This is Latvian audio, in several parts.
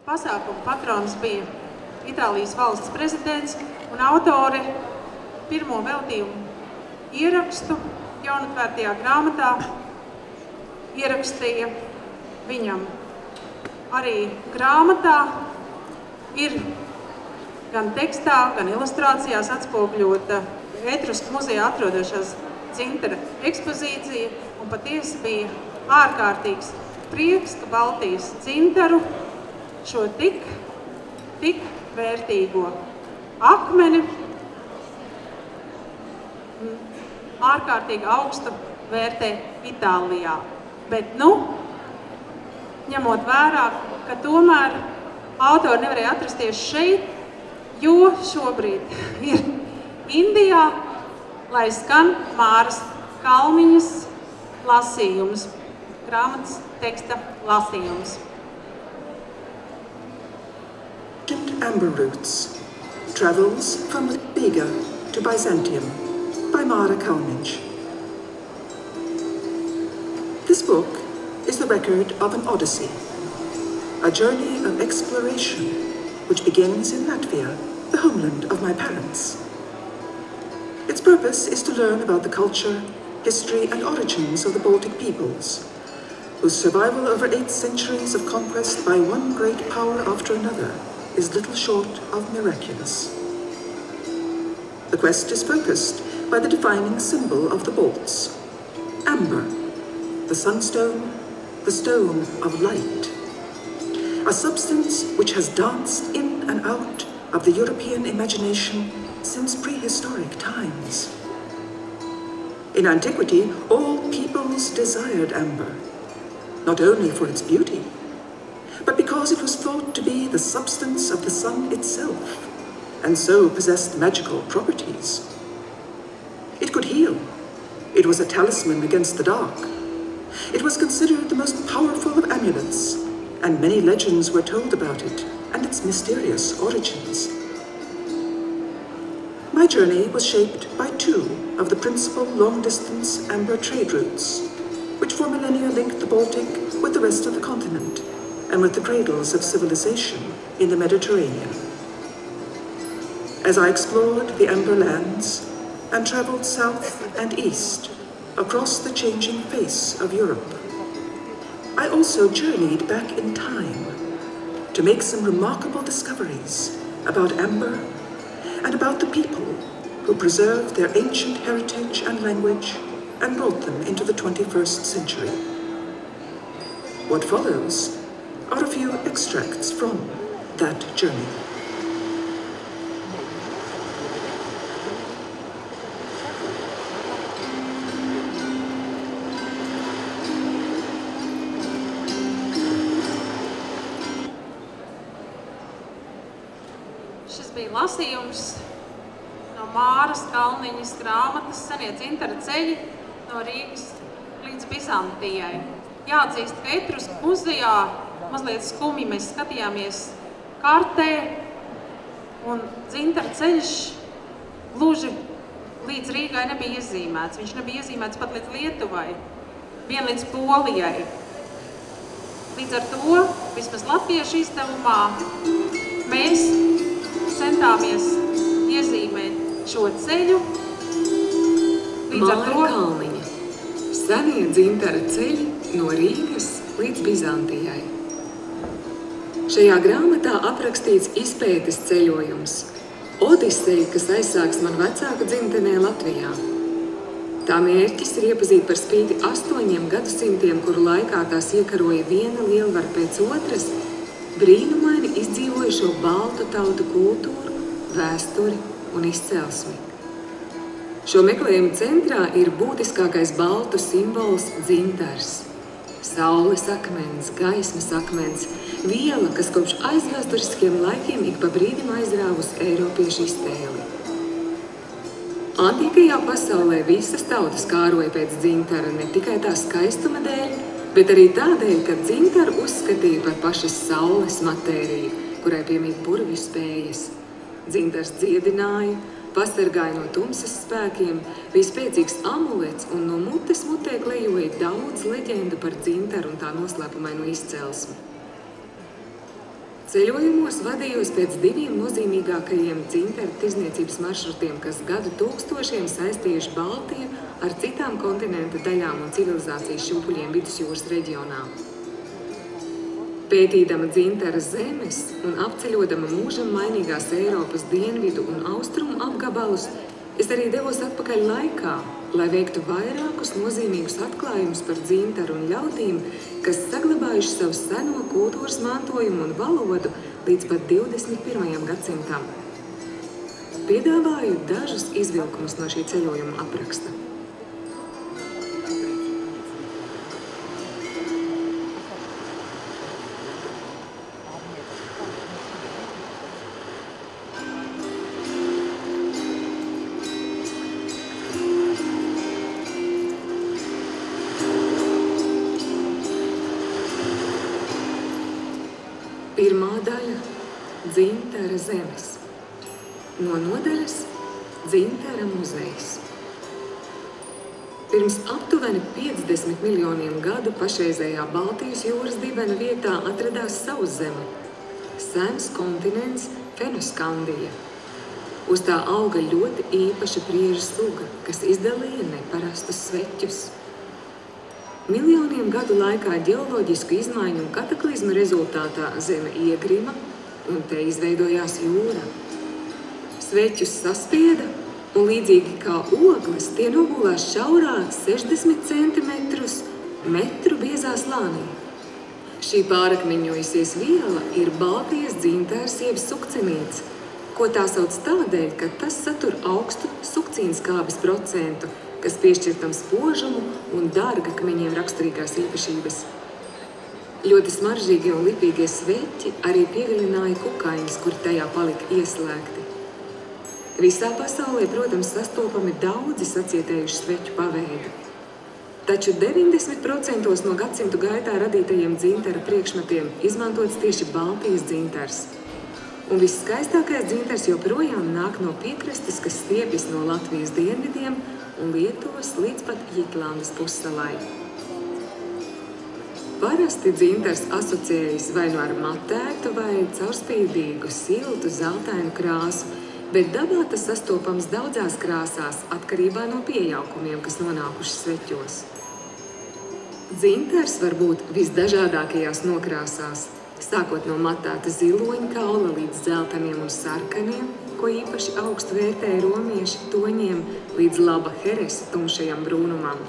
Pasākuma patrons bija Itālijas valsts prezidents un autore pirmo veltījumu ierakstu jaunatvērtajā grāmatā ierakstīja viņam. Arī grāmatā ir gan tekstā, gan ilustrācijās atspoguļota Etrusku muzejā atrodošās dzintara ekspozīcija, un patiesi bija ārkārtīgs prieks, ka Baltijas dzintaru šo tik vērtīgo akmeni ārkārtīgi augstu vērtē Itālijā. Bet, ņemot vērā, ka tomēr autori nevarēja atrasties šeit, jo šobrīd ir Indijā, lai skan Māras Kalniņas lasījums, grāmatas teksta lasījums. Amber Roots travels from Riga to Byzantium by Mara Kalniņš. This book is the record of an odyssey, a journey of exploration which begins in Latvia, the homeland of my parents. Its purpose is to learn about the culture, history and origins of the Baltic peoples, whose survival over 8 centuries of conquest by one great power after another is little short of miraculous. The quest is focused by the defining symbol of the Balts, amber, the sunstone, the stone of light, a substance which has danced in and out of the European imagination since prehistoric times. In antiquity, all peoples desired amber, not only for its beauty, but because it was thought to be the substance of the sun itself, and so possessed magical properties. It could heal. It was a talisman against the dark. It was considered the most powerful of amulets, and many legends were told about it and its mysterious origins. My journey was shaped by 2 of the principal long-distance amber trade routes, which for millennia linked the Baltic with the rest of the continent and with the cradles of civilization in the Mediterranean. As I explored the amber lands and traveled south and east across the changing face of Europe, I also journeyed back in time to make some remarkable discoveries about amber and about the people who preserved their ancient heritage and language and brought them into the 21st century. What follows are a few extracts from that journey. Šis bija lasījums no Māras Kalniņas grāmatas Senie dzintara ceļi no Rīgas līdz Bizantijai. Jāatzīst, ka Etrusku muzejā mazliet skumji mēs skatījāmies kartē, un dzintara ceļš gluži līdz Rīgai nebija iezīmēts. Viņš nebija iezīmēts pat līdz Lietuvai, vien līdz Polijai. Līdz ar to, vismaz latviešu izdevumā, mēs centāmies iezīmēt šo ceļu. Līdz ar to... Māra Kalniņa. Senie dzintara ceļi no Rīgas līdz Bizantijai. Šajā grāmatā aprakstīts izpētes ceļojums, odiseja, kas aizsāks man vecāku dzimtenē Latvijā. Tā mērķis ir iepazīt par spīti 8 gadsimtiem, kuru laikā tās iekaroja viena lielvara pēc otras, brīnumaini izdzīvojušo baltu tautu kultūru, vēsturi un izcelsmi. Šo meklējumu centrā ir būtiskākais baltu simbols dzintars. Saules akmens, gaismas akmens, viela, kas kopš aizvēsturiskiem laikiem ik pa brīdim aizrāvusi eiropiešu iztēli. Antīkajā pasaulē visas tautas kāroja pēc dzintara ne tikai tā skaistuma dēļ, bet arī tādēļ, ka dzintaru uzskatīja par pašas saules matēriju, kurai piemīt burvju spējas. Dzintars dziedināja, pasargāja no tumsas spēkiem, bija spēcīgs amulets un no mutes mutē klejoja daudz leģendu par dzintaru un tā noslēpumaino izcelsmi. Ceļojumos vadījos pēc 2 nozīmīgākajiem dzinteru tirzniecības maršrutiem, kas gadu tūkstošiem saistījuši Baltiju ar citām kontinenta daļām un civilizācijas šūpuļiem vidusjūras reģionā. Pētīdama dzintara zemes un apceļodama mūžam mainīgās Eiropas dienvidu un austrumu apgabalus, es arī devos atpakaļ laikā, lai veiktu vairākus nozīmīgus atklājumus par dzintaru un ļaudīm, kas saglabājuši savu seno kultūras mantojumu un valodu līdz pat 21. gadsimtam. Piedāvāju dažus izvilkumus no šī ceļojuma apraksta. Pirmā daļa – dzintara zemes. No nodaļas – dzintara muzejs. Pirms aptuveni 50 miljoniem gadu pašreizējā Baltijas jūras dibena vietā atradās Sauszeme, sens kontinents Fenoskandija. Uz tā auga ļoti īpaša priežu suga, kas izdalīja neparastus sveķus. Miljoniem gadu laikā ģeoloģisku izmaiņu un kataklizmu rezultātā zeme iegrima un te izveidojās jūra. Sveķus saspieda un līdzīgi kā ogles tie nogulās šaurā 60 centimetrus metru biezā slānī. Šī pārakmeņojusies viela ir Baltijas dzintars jeb sukcinīts, ko tā sauc tādēļ, ka tas satur augstu sukcīnskābes procentu, kas piešķirtam spožumu un dārgakmeņiem raksturīgās īpašības. Ļoti smaržīgie un lipīgie sveķi arī pievilināja kukaiņus, kuri tajā palika ieslēgti. Visā pasaulē, protams, sastopami daudzi sacietējuši sveķu paveidi. Taču 90% no gadsimtu gaitā radītajiem dzintara priekšmetiem izmantots tieši Baltijas dzintars. Un visskaistākais dzintars joprojām nāk no piekrastes, kas stiepjas no Latvijas dienvidiem un Lietuvas līdz pat Jitlandes pussalai. Parasti dzintars asociējas vai nu ar matētu vai caurspīdīgu, siltu, zeltainu krāsu, bet dabā tas sastopams daudzās krāsās atkarībā no pieaukumiem, kas nonākuši sveķos. Dzintars var būt visdažādākajās nokrāsās, sākot no matēta ziloņkaula līdz zeltainiem un sarkaniem, ko īpaši augstu vērtēja romieši toņiem, līdz laba heresa tumšajam brūnumam.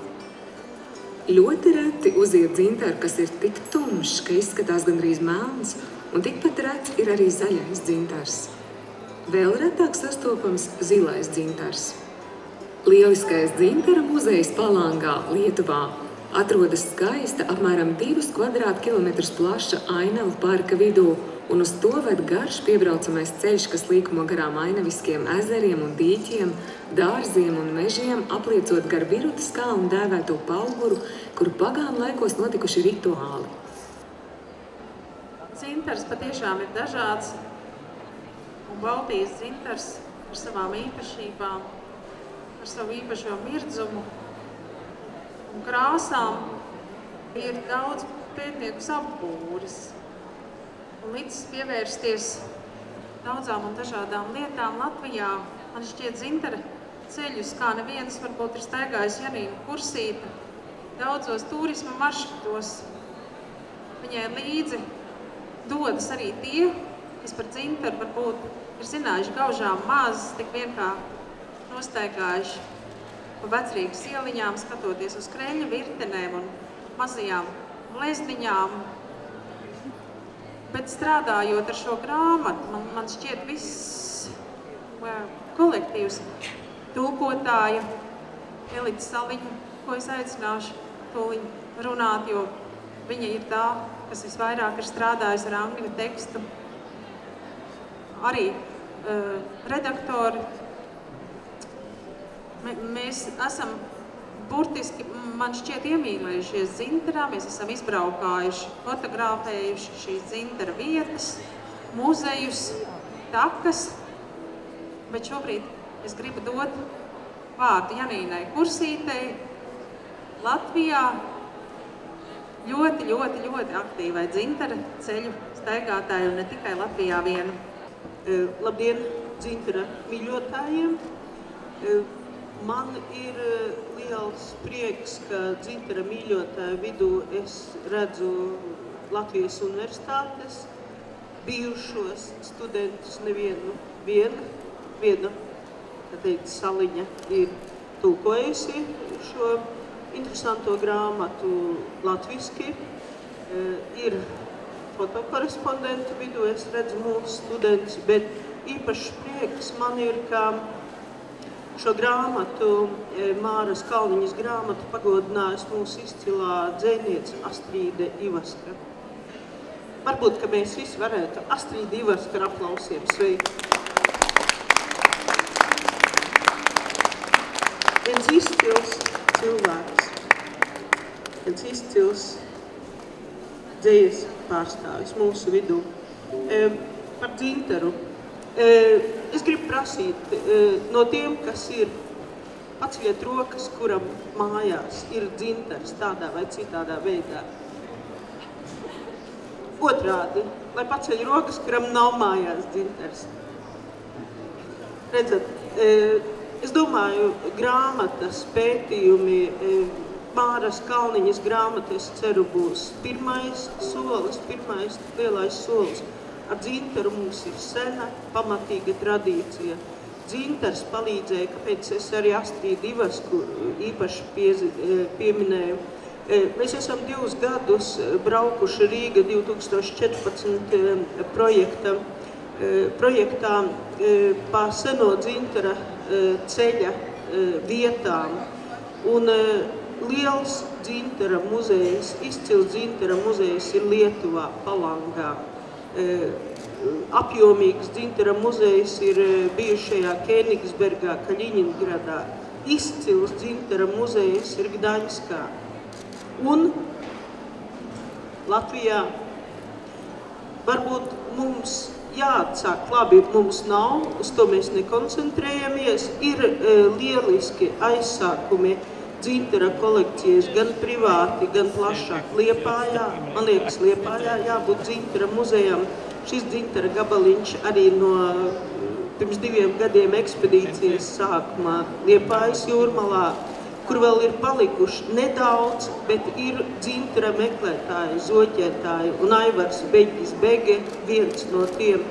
Ļoti reti uziet dzintaru, kas ir tik tumšs, ka izskatās gandrīz melns, un tikpat rets ir arī zaļais dzintars. Vēl retāk sastopams zilais dzintars. Lieliskais dzintara muzejs Palangā, Lietuvā, atrodas skaista, apmēram 2 kvadrātkilometrus plaša ainavu parka vidū, un uz to ved garš piebraucamais ceļš, kas līkumo garām ainaviskiem ezeriem un dīķiem, dārziem un mežiem, apliecot gar Birutas kalnu dēvēto pauguru, kuru pagānu laikos notikuši rituāli. Dzintars patiešām ir dažāds, un Baltijas dzintars ar savām īpašībām, ar savu īpašo mirdzumu un krāsām ir daudz pētnieku apbūris. Un līdz pievērsties daudzām un dažādām lietām Latvijā, man šķiet dzintara ceļus, kā neviens varbūt ir staigājis Janīna Kursīta, daudzos turisma maršrutos. Viņai līdzi dodas arī tie, kas par dzintaru varbūt ir zinājuši gaužām maz, tik vien kā nostaigājuši pa vecrīgas ieliņām, skatoties uz kreļa virtenēm un mazajām lezdiņām. Bet strādājot ar šo grāmatu, man šķiet viss kolektīvs tulkotāja Elita Saliņa, ko es aicināšu tūliņ runāt, jo viņa ir tā, kas visvairāk ir strādājusi ar angļu tekstu. Arī redaktori. Mēs esam burtiski, man šķiet, iemīlējušies dzintarā, mēs esam izbraukājuši, fotografējuši šīs dzintara vietas, muzejus, takas, bet šobrīd es gribu dot vārdu Janīnai Kursītei, Latvijā ļoti aktīvai dzintara ceļu staigātāji, un ne tikai Latvijā vien. Labdien, dzintara mīļotājiem! Man ir liels prieks, ka dzintara mīļotāju vidū es redzu Latvijas universitātes bijušos studentus nevienu. Viena Saliņa ir tulkojusi šo interesanto grāmatu latviski. Ir fotokorespondentu vidū, es redzu mūsu studentus, bet īpašs prieks man ir, ka šo grāmatu, Māras Kalniņas grāmatu, pagodinājusi mūsu izcilā dzejniece Astrīde Ivaska. Varbūt, ka mēs visi varētu Astrīdi Ivasku ar aplausiem sveikt. Viens izcils cilvēks, viens izcils dzejas pārstāvis mūsu vidū. Par dzintaru. Es gribu prasīt no tiem, kas ir, paceļiet rokas, kuram mājās ir dzintars tādā vai citādā veidā. Otrādi, lai paceļ rokas, kuram nav mājās dzintars. Redzat, es domāju, grāmatas, pētījumi, Māras Kalniņas grāmata, es ceru, būs pirmais lielais solis. Ar dzintaru mums ir sena, pamatīga tradīcija. Dzintars palīdzēja, kāpēc es arī Astrīdi Ivasku īpaši pieminēju. Mēs esam 2 gadus braukuši Rīga 2014 projektā pa seno dzintara ceļa vietām. Un liels dzintara muzejs, izcils dzintara muzejs ir Lietuvā, Palangā. Apjomīgs dzintara muzejs ir bijušajā Kēnigsbergā, Kaļiņingradā. Izcils dzintara muzejs ir Gdaņskā. Un Latvijā varbūt mums jāatsāk, labi, mums nav, uz to mēs nekoncentrējamies, ir lieliski aizsākumi dzintara kolekcijas, gan privāti, gan plašāk Liepājā. Man liekas, Liepājā jābūt dzintara muzejam. Šis dzintara gabaliņš arī no pirms 2 gadiem ekspedīcijas sākumā Liepājas jūrmalā, kur vēl ir palikuši nedaudz, bet ir dzintara meklētāji, zoķētāji, un Aivars Beģis Bege viens no tiem.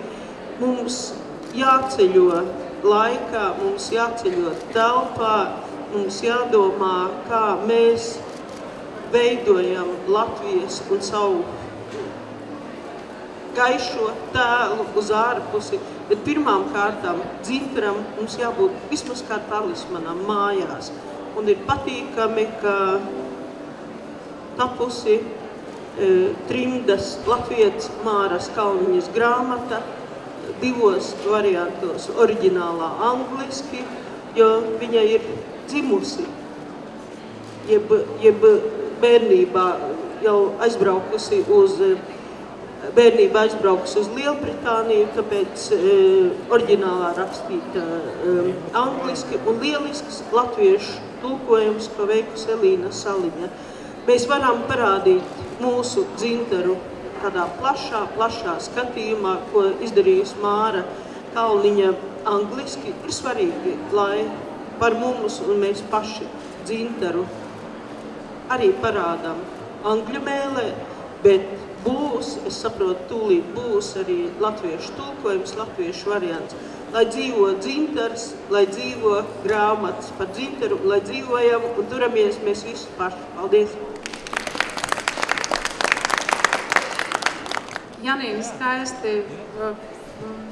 Mums jāceļo laikā, mums jāceļo telpā, mums jādomā, kā mēs veidojam Latvijas un savu gaišo tēlu uz ārpusi, bet pirmām kārtām dzintaram mums jābūt vismaz kā talismanam mājās. Un ir patīkami, ka tapusi trimdas latvietes Māras Kalniņas grāmata 2 variantos, oriģinālā angliski, jo viņa ir dzimusi, jeb bērnībā jau aizbraukusi uz Lielbritāniju, tāpēc oriģinālā rakstīta angliski un lielisks latviešu tulkojums, ko veikusi Elīna Saliņa. Mēs varam parādīt mūsu dzintaru tādā plašā skatījumā, ko izdarījusi Māra Kalniņa angliski. Ir svarīgi, lai par mums un mēs paši dzintaru arī parādām angļu mēlē, bet būs, es saprotu, tūlīt būs arī latviešu tulkojums, latviešu variants. Lai dzīvo dzintars, lai dzīvo grāmatas par dzintaru, lai dzīvojam un turamies mēs visi paši. Paldies! Janīna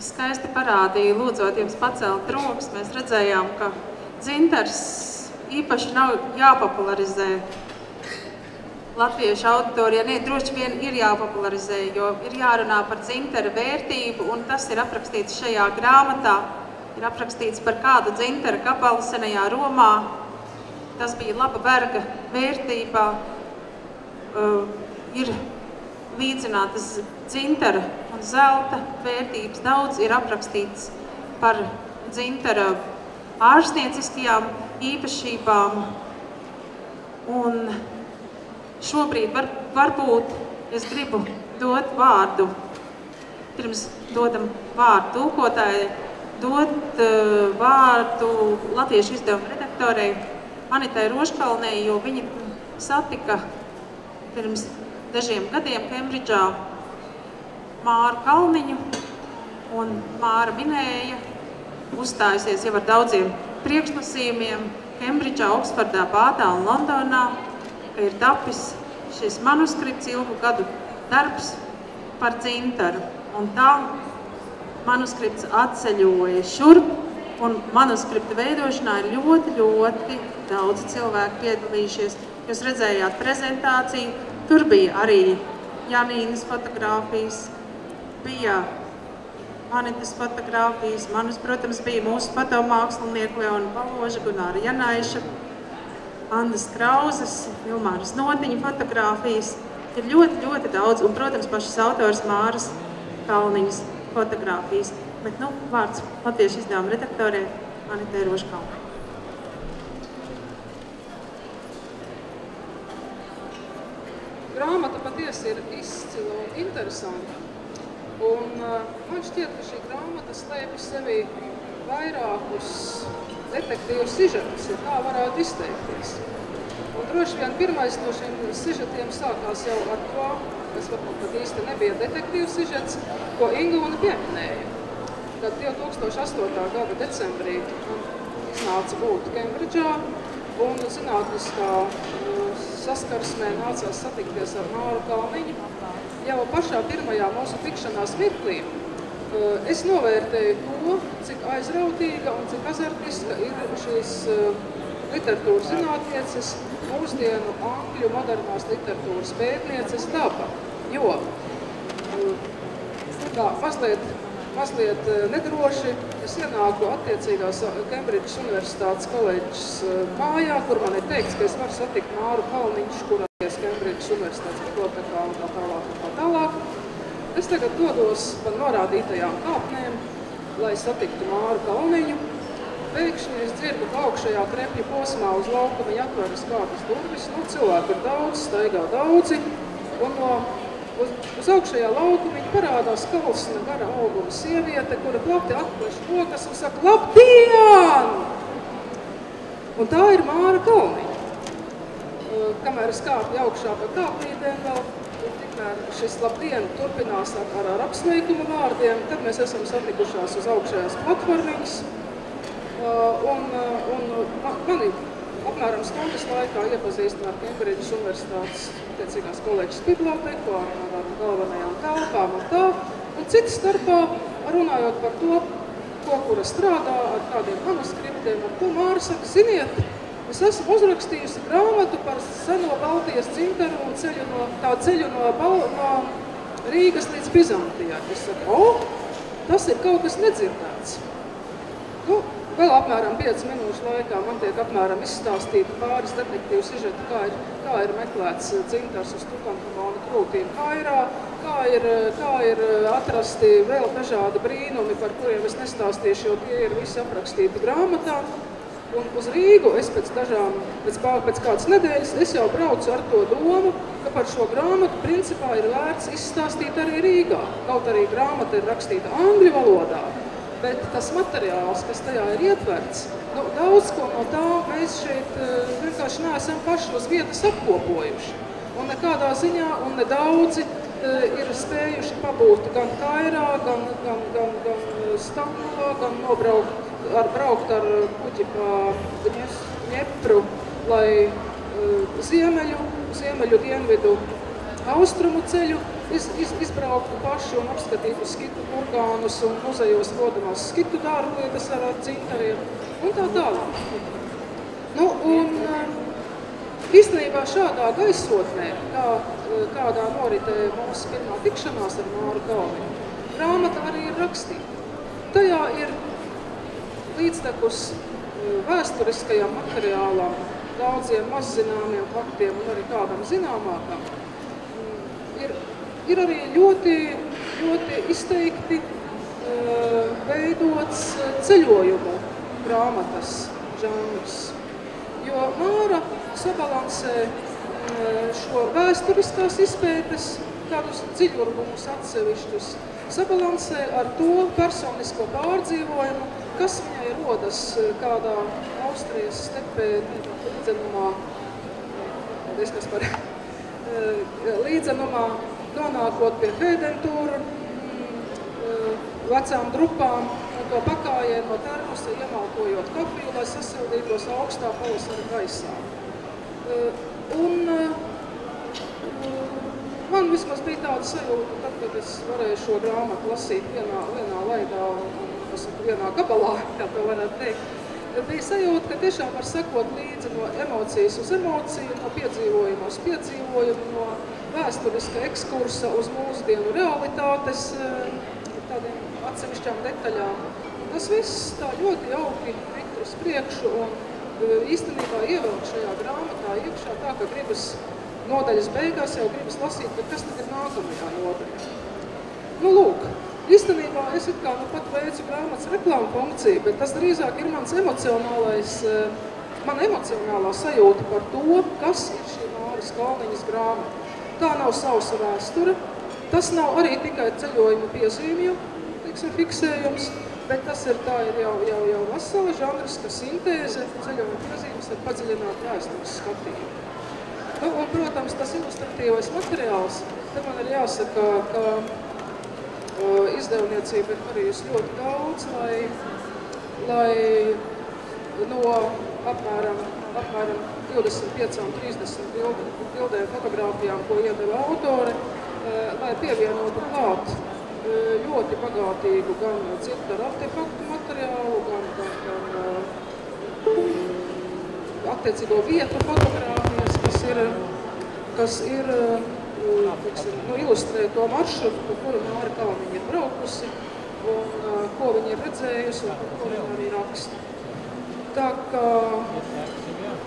skaisti parādīja, lūdzot jums pacelt rokas. Mēs redzējām, ka dzintars īpaši nav jāpopularizē latviešu auditorijā. Nē, droši vien ir jāpopularizē, jo ir jārunā par dzintara vērtību, un tas ir aprakstīts šajā grāmatā. Ir aprakstīts par kādu dzintara gabalu senajā Romā. Tas bija laba verga vērtībā. Ir līdzinātas dzintara un zelta vērtības. Daudz ir aprakstīts par dzintara ārstnieciskajām īpašībām. Un šobrīd varbūt es gribu dot vārdu pirms dodam vārdu tulkotāji, dot vārdu latviešu izdevuma redaktorei Anitai Roškalnei, jo viņa satika pirms dažiem gadiem Kembridžā Māru Kalniņu, un Māra minēja, uzstājusies jau ar daudziem priekšlasījumiem Kembridžā, Oksfordā, Bādā un Londonā, ka ir tapis šis manuskripts ilgu gadu darbs par dzintaru. Un tā manuskripts atceļoja šurp, un manuskripta veidošanā ir ļoti daudz cilvēku piedalījušies. Jūs redzējāt prezentāciju, tur bija arī Janīnas fotogrāfijas, bija Anitas fotogrāfijas, manas, protams, bija mūsu fotomākslinieki Leona Paloža, Gunāra Janaiša, Andas Krauzes, Ilmāras Notiņa fotogrāfijas. Ir ļoti daudz, un, protams, pašas autors Māras Kalniņas fotogrāfijas. Bet, vārds latviešu izdevuma redaktorei Anitai Roškalnei. Grāmata patiesi ir izcila un interesanta. Un man šķiet, ka šī grāmata slēpj sevi vairākus detektīvu sižetus, ja tā varētu izteikties. Un droši vien pirmais no šiem sižetiem sākās jau ar to, kas varbūt pat īsti nebija detektīvu sižets, ko Ingūna pieminēja. Kad 2008. gada decembrī iznāca būt Kembridžā un zinātniskā saskarsmē nācās satikties ar Māru Kalniņu. Jau pašā pirmajā mūsu tikšanās mirklī es novērtēju to, cik aizrautīga un cik azartiska ir šīs literatūras zinātnieces, mūsdienu angļu modernās literatūras pētnieces daba. Jo tā mazliet nedroši es ienāku attiecīgās Kembridžas Universitātes koledžas mājā, kur man ir teikts, ka es varu satikt Māru Kalniņš, kurā Kembridžas Universitātes bibliotekā un tā tālāk. Es tagad dodos pa norādītajām kāpnēm, lai satiktu Māru Kalniņu. Pēkšņi es dzirdu, ka augšējā krepļa posmā uz laukumiņa atveras kādas durvis. Cilvēku ir daudz, staigā daudzi, un uz augšējā laukumiņa parādās kalsna gara auguma sieviete, kura plati atpleš rokas un saka: Labdien! Un tā ir Māra Kalniņa. Kamēr es kāpju augšā pa kāplītēm vēl, un tikmēr šis labdien turpinās ar apsveikuma vārdiem, tad mēs esam satikušās uz augšējās platformiņas. Mani apmēram stundas laikā iepazīstina ar Kembridžas Universitātes attiecīgās koledžas biblioteku, ar galvenajām telpām un tā. Un citas starpā, runājot par to, ko kura strādā, ar kādiem manuskriptiem, ar ko Māra saka: ziniet, es esmu uzrakstījusi grāmatu par seno Baltijas dzintaru un ceļu no Rīgas līdz Bizantijai. Es saku: tas ir kaut kas nedzirdēts. Vēl apmēram 5 minūšu laikā man tiek apmēram izstāstīta pāris detektīvu sižeti, kā ir meklēts dzintars uz Tutankamona krūtīm Kairā, kā ir atrasti vēl dažādi brīnumi, par kuriem es nestāstīšu, jo tie ir visi aprakstīti grāmatā. Un uz Rīgu es pēc kādas nedēļas es jau braucu ar to domu, ka par šo grāmatu principā ir vērts izstāstīt arī Rīgā. Kaut arī grāmata ir rakstīta angļu valodā, bet tas materiāls, kas tajā ir ietverts, daudz ko no tā mēs šeit vienkārši neesam paši uz vietas apkopojuši. Un nekādā ziņā un nedaudzi ir spējuši pabūt gan Kairā, gan Stambulā, gan braukt ar kuģi pa Dņepru, lai ziemeļu dienvidu austrumu ceļu izbrauktu paši un apskatītu skitu burgānus un muzejos rodamās skitu dārglietas ar dzintariem un tā tālāk. Īstenībā šādā gaisotnē, kādā noritēja mūsu pirmā tikšanās ar Māru Kalniņu, grāmata arī ir rakstīta. Tajā ir līdztekus vēsturiskajam materiālam, daudziem mazzināmiem faktiem un arī kādam zināmākam, ir arī ļoti izteikti veidots ceļojumu grāmatas žanrs. Jo Māra sabalansē šo vēsturiskās izpētes, kādus dziļurgumus atsevišķus, sabalansē ar to personisko pārdzīvojumu, kas viņai rodas kādā Austrijas stepē līdzenumā, līdzenumā, nonākot pie Heidentūra, vecām drupām un to pakājienu no termosa, iemalkojot kafiju, lai sasildītos augstā pavasara gaisā. Man vismaz bija tāda sajūta, tad, kad es varēju šo grāmatu lasīt vienā laidā un vienā gabalā, kā to varētu teikt. Bija sajūta, ka tiešām var sekot līdzi no emocijas uz emociju, no piedzīvojuma uz piedzīvojumu, no vēsturiska ekskursa uz mūsdienu realitātes, tādiem atsevišķām detaļām. Tas viss tā ļoti jauki riktu uz priekšu un īstenībā ievilkt šajā grāmatā iekšā tā, ka gribas nodaļas beigās jau gribas lasīt, bet kas tad ir nākamajā nodaļā. Nu, lūk, īstenībā es it kā nu pat veicu grāmatas reklāmu funkciju, bet tas drīzāk ir mana emocionālā sajūta par to, kas ir šī Māras Kalniņas grāmata. Tā nav sausa vēsture, tas nav arī tikai ceļojuma piezīmju, fiksējums, bet tas ir jau vesela žanriska sintēze, ceļojuma piezīmes ar padziļinātu vēstures skatījumu. Un, protams, tas ilustratīvais materiāls, te man ir jāsaka, ka izdevniecība ir darījusi ļoti daudz, lai no apmēram 25-30 bildēm, fotogrāfijām, ko iedeva autori, lai pievienotu klāt ļoti bagātīgu gan dzirtaru artefaktu materiālu, gan attiecīgo vietu fotogrāfijas, kas ir ilustrē to maršrutu, pa kuru Māra Kalniņa ir braukusi, un ko viņa ir redzējusi, un ko viņa arī raksta. Tā kā,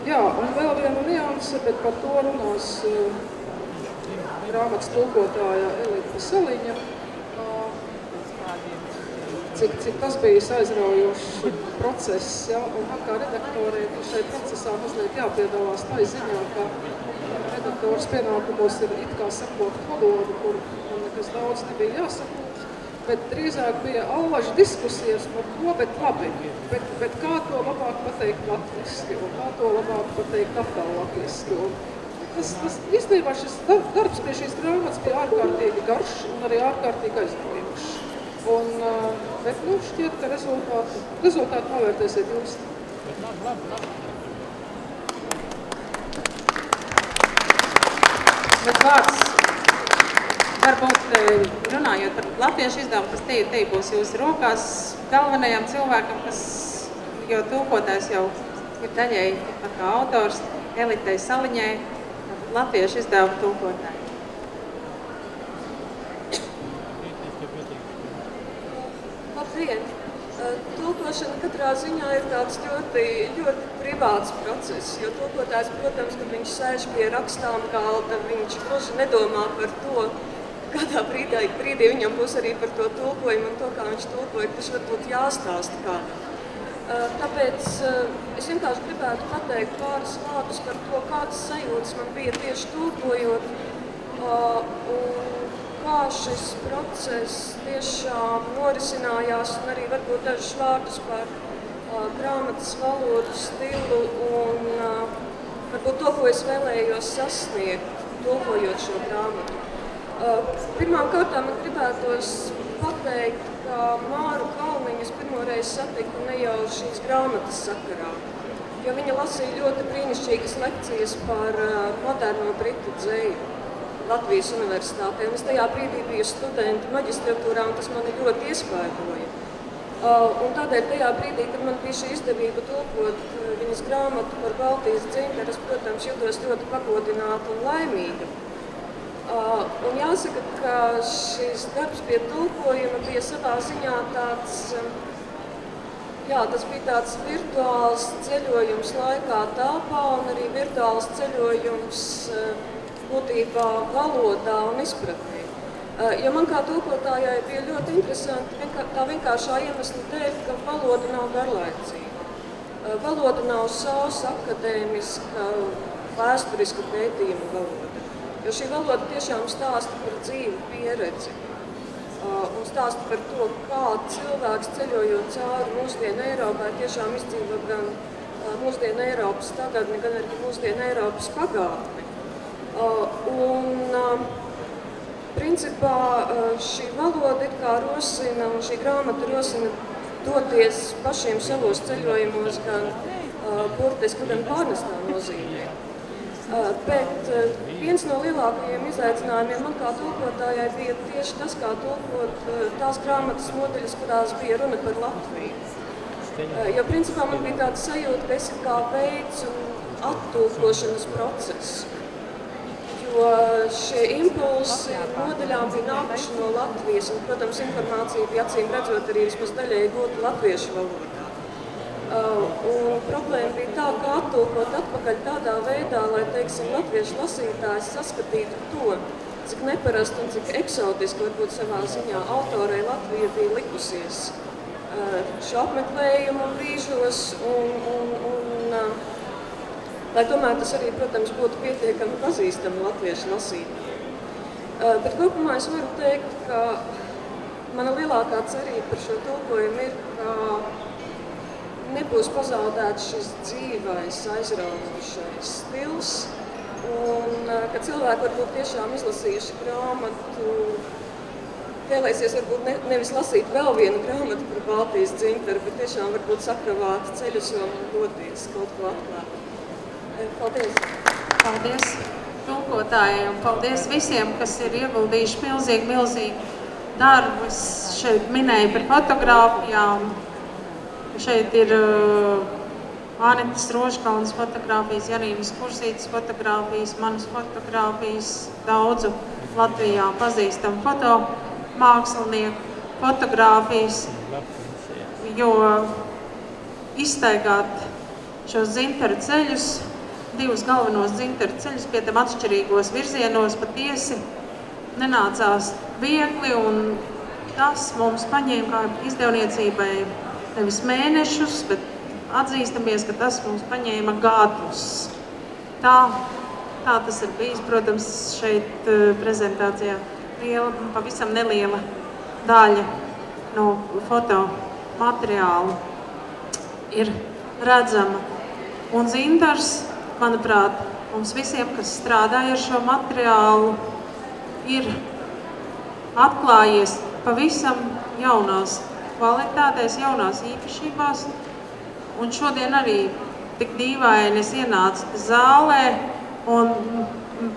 jā, un vēl viena nianse, bet par to runās grāmatas tulkotāja Elita Saliņa, cik tas bija aizraujošs process, ja? Un man kā redaktorē šai procesā mazliet jāpiedalās tā ziņā, ka redaktors pienākumos ir it kā sakot valodu, kur man nekas daudz nebija jāsakot, bet drīzāk bija allaži diskusijas par to, bet labi, bet kā to labāk pateikt latviski, un kā to labāk pateikt atālatviski. Tas īstenībā šis darbs pie šīs grāmatas bija ārkārtīgi garš un arī ārkārtīgi aizraujošs. Bet šķiet, ka rezultātu novērtēsiet jūs. Bet vārds, varbūt runājot par latviešu izdevumu, kas te būs jūsu rokās, galvenajam cilvēkam, kas jau tulkotājs jau ir daļai kā autors, Elitai Saliņai, latviešu izdevumu tulkotāji. Tulkošana katrā ziņā ir tāds ļoti privāts process, jo tulkotājs, protams, kad viņš sēž pie rakstām galda, viņš gluži nedomā par to, kādā brīdī viņam būs arī par to tulkojumu un to, kā viņš tulkoja, tas varbūt jāstāsta kādam. Tāpēc es vienkārši gribētu pateikt pāris vārdus par to, kādas sajūtas man bija tieši tulkojot, un kā šis process tiešām norisinājās, un arī varbūt dažus vārdus par grāmatas valodu, stilu un varbūt to, ko es vēlējos sasniegt, tulkojot šo grāmatu. Pirmām kārtām man gribētos pateikt, ka Māru Kalniņu pirmoreiz satiku ne jau šīs grāmatas sakarā, jo viņa lasīja ļoti brīnišķīgas lekcijas par moderno britu dzeju Latvijas universitātē. Un es tajā brīdī biju studenti maģistratūrā, un tas mani ļoti iespaidoja. Un tādēļ tajā brīdī, kad man bija šī izdevība tulkot viņas grāmatu par Baltijas dzintari, es, protams, jūtos ļoti pagodināta un laimīga. Un jāsaka, ka šis darbs pie tulkojuma bija savā ziņā tāds, tas bija tāds virtuāls ceļojums laikā telpā un arī virtuāls ceļojums būtībā valodā un izpratnē. Jo man kā tulkotājai bija ļoti interesanti tā vienkāršā iemesla dēļ, ka valoda nav garlaicīga. Valoda nav sausa, akadēmiska, vēsturiska pētījuma valoda. Jo šī valoda tiešām stāsta par dzīvu pieredzi. un stāsta par to, kā cilvēks ceļojot cauri mūsdienu Eiropai tiešām izdzīvo gan mūsdienu Eiropas tagadni, gan arī mūsdienu Eiropas pagātni. Principā šī valoda it kā rosina, un šī grāmata rosina doties pašiem savos ceļojumos gan burtiski, gan pārnestā nozīmē. Bet viens no lielākajiem izaicinājumiem man kā tulkotājai bija tieši tas, kā tulkot tās grāmatas modeļus, kurās bija runa par Latviju. Jo principā man bija tāda sajūta, ka es kā veicu attulkošanas procesu. Jo šie impulsi modeļām bija nākuši no Latvijas, un, protams, informācija bija acīm redzot arī vismaz daļēji gūta latviešu valodā. Un problēma bija tā, kā attulkot atpakaļ tādā veidā, lai, teiksim, latviešu lasītājs saskatītu to, cik neparastu un cik eksotiski varbūt savā ziņā autorei Latvija bija likusies šo apmeklējumu brīžos, un lai tomēr tas arī, protams, būtu pietiekami pazīstami latviešu lasītājiem. Bet kopumā es varu teikt, ka mana lielākā cerība par šo tulkojumu ir, ka nebūs pazaudēts šis dzīvais, aizraujošais stils, un ka cilvēki varbūt tiešām izlasījuši grāmatu, vēlēsies varbūt nevis lasīt vēl vienu grāmatu par Baltijas dzintaru, bet tiešām varbūt sakravāt ceļus un doties kaut ko atklāt. Paldies! Paldies tulkotājiem un paldies visiem, kas ir ieguldījuši milzīgi darbu. Es šeit minēju par fotogrāfijām. Šeit ir Ānetes Rožkalnas fotogrāfijas, Janīnas Kursītes fotogrāfijas, manas fotogrāfijas, daudzu Latvijā pazīstamu fotomākslinieku fotogrāfijas, jo izstaigāt šos dzintaru ceļus, divus galvenos dzintaru ceļus, pie tam atšķirīgos virzienos patiesi nenācās viegli, un tas mums paņēma kā izdevniecībai nevis mēnešus, bet atzīstamies, ka tas mums paņēma gadus. Tā tas ir bijis, protams, šeit prezentācijā pavisam neliela daļa no fotomateriāla ir redzama. Un dzintars, manuprāt, mums visiem, kas strādāja ar šo materiālu, ir atklājies pavisam jaunās kvalitātēs, jaunās īpašībās, un šodien arī tik dīvaini es ienācu zālē, un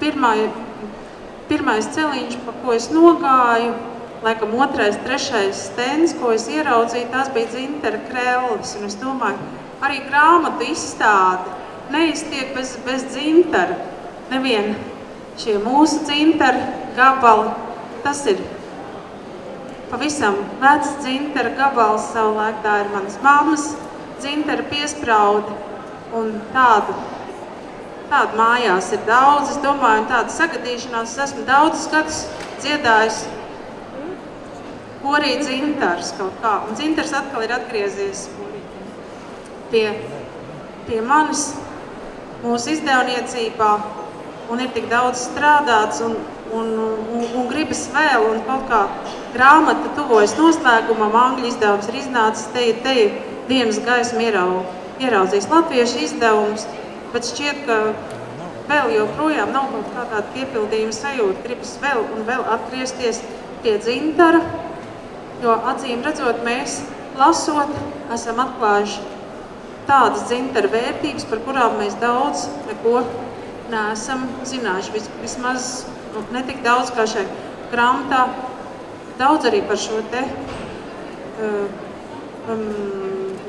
pirmais celiņš, pa ko es nogāju, laikam 2., 3. stends, ko es ieraudzīju, tās bija dzintara krellis, un es domāju, arī grāmatu izstāde neiztiek bez dzintara. Nevien šie mūsu dzintara gabali, tas ir pavisam vecs dzintara gabals, savulaik tā ir manas mammas dzintara piespraude, un tādu mājās ir daudz, es domāju, un tāda sagadīšanās, es esmu daudzus gadus dziedājis korī dzintars kaut kā, un dzintars atkal ir atgriezies pie manis, mūsu izdevniecībā, un ir tik daudz strādāts, un gribas vēl, un kaut kā grāmata tuvojas noslēgumam, angļu izdevums ir iznācis, te ir dienas gaismu ieraudzījis latviešu izdevums, bet šķiet, ka vēl joprojām nav kaut kā tāda piepildījuma sajūta, gribas vēl un vēl atgriezties pie dzintara, jo acīm redzot, mēs lasot, esam atklājuši tādas dzintara vērtības, par kurām mēs daudz neko neesam zinājuši, vismaz ne tik daudz kā šai grāmatā, daudz arī par šo te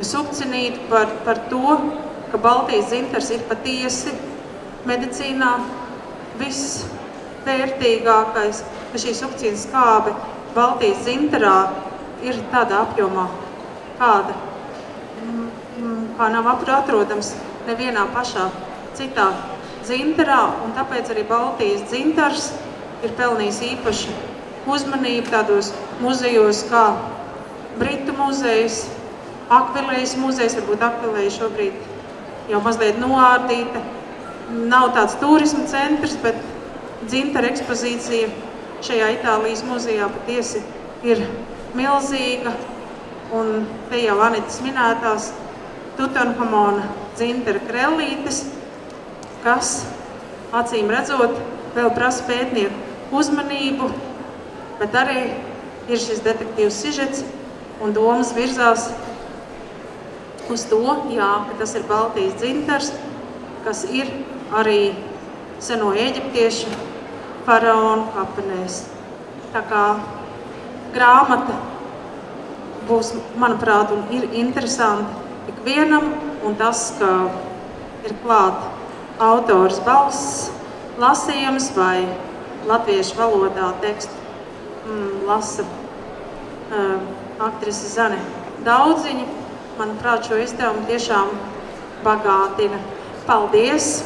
sukcinīti, par to, ka Baltijas dzintars ir patiesi medicīnā visvērtīgākais, ka šī sukcīna skābe Baltijas dzintarā ir tādā apjomā, kā nav atrodams nevienā pašā citā dzintarā, un tāpēc arī Baltijas dzintars ir pelnījis īpašu uzmanību tādos muzejos kā Britu muzejs, Akvilējas muzejs, varbūt Akvilēja šobrīd jau mazliet noārdīta. Nav tāds turisma centrs, bet dzintara ekspozīcija šajā Itālijas muzejā patiesi ir milzīga, un te jau Anitas minētās Tutanhamona dzintara krellītes, kas, acīm redzot, vēl prasa pētnieku uzmanību, bet arī ir šis detektīvs sižets, un domas virzās uz to, ka tas ir Baltijas dzintars, kas ir arī seno eģiptiešu faraonu kapenēs. Tā kā grāmata būs, manuprāt, un ir interesanti ikvienam, un tas, ka ir klāt autors balss lasījums vai latviešu valodā tekstu lasa aktrise Zane Daudziņa. Manuprāt, šo izdevumu tiešām bagātina. Paldies,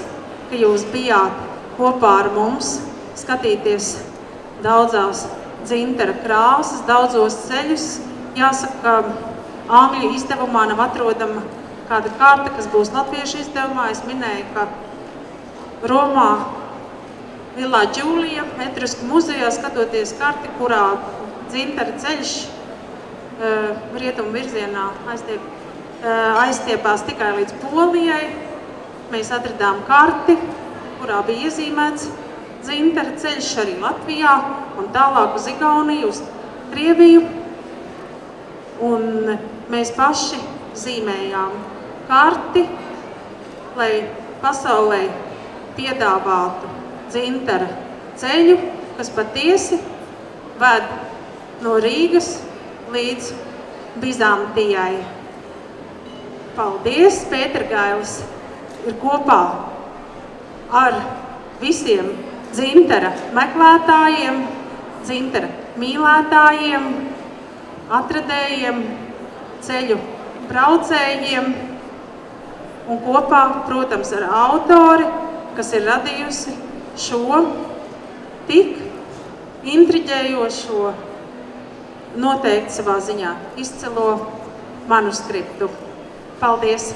ka jūs bijāt kopā ar mums, skatīties daudzās dzintara krāsas, daudzos ceļus. Jāsaka, ka angļu izdevumā nav atrodama kāda karta, kas būs latviešu izdevumā. Es minēju, ka Romā Villā Džūlija Etrusku muzejā skatoties karti, kurā dzintara ceļš rietumu virzienā aizstiepās tikai līdz Polijai. Mēs atradām karti, kurā bija iezīmēts dzintara ceļš arī Latvijā un tālāk uz Igauniju, uz Krieviju. Un mēs paši zīmējām karti, lai pasaulē piedāvātu dzintara ceļu, kas patiesi ved no Rīgas līdz Bizantijai. Paldies! Pētergailis ir kopā ar visiem dzintara meklētājiem, dzintara mīlētājiem, atradējiem, ceļu braucējiem un kopā, protams, ar autori, kas ir radījusi šo tik intriģējošo, noteikti savā ziņā izcilo manuskriptu. Paldies!